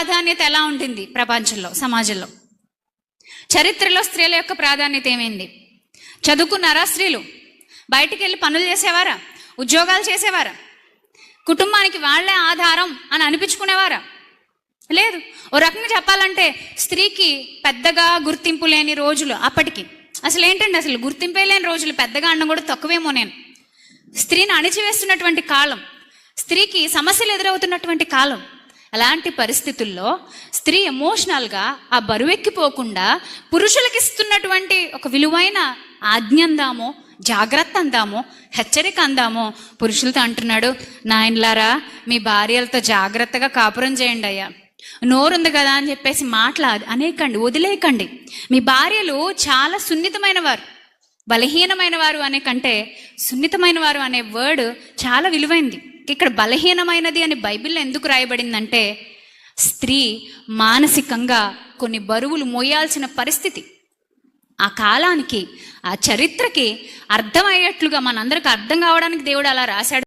ప్రాధాన్యత ఎలా ఉంటుంది ప్రపంచంలో, సమాజంలో? చరిత్రలో స్త్రీల యొక్క ప్రాధాన్యత ఏమైంది? చదువుకున్నారా స్త్రీలు? బయటికి వెళ్ళి పనులు చేసేవారా? ఉద్యోగాలు చేసేవారా? కుటుంబానికి వాళ్ళే ఆధారం అని అనిపించుకునేవారా? లేదు. ఓ రకంగా చెప్పాలంటే స్త్రీకి పెద్దగా గుర్తింపు లేని రోజులు అప్పటికి. అసలు ఏంటండి, అసలు గుర్తింపే లేని రోజులు, పెద్దగా అనడం కూడా తక్కువేమో. నేను స్త్రీని అణిచివేస్తున్నటువంటి కాలం, స్త్రీకి సమస్యలు ఎదురవుతున్నటువంటి కాలం. అలాంటి పరిస్థితుల్లో స్త్రీ ఎమోషనల్గా ఆ బరువెక్కిపోకుండా పురుషులకి ఇస్తున్నటువంటి ఒక విలువైన ఆజ్ఞ అందామో, జాగ్రత్త అందామో, హెచ్చరిక అందామో, పురుషులతో అంటున్నాడు, నాయనలారా మీ భార్యలతో జాగ్రత్తగా కాపురం చేయండి అయ్యా, నోరుంది కదా అని చెప్పేసి అనేకండి, వదిలేయకండి. మీ భార్యలు చాలా సున్నితమైన వారు, బలహీనమైన వారు అనే కంటే సున్నితమైన వారు అనే వర్డ్ చాలా విలువైంది. ఇక్కడ బలహీనమైనది అని బైబిల్లో ఎందుకు రాయబడిందంటే, స్త్రీ మానసికంగా కొన్ని బరువులు మోయాల్సిన పరిస్థితి. ఆ కాలానికి, ఆ చరిత్రకి అర్థమయ్యేట్లుగా మనందరికి అర్థం కావడానికి దేవుడు అలా రాశాడు.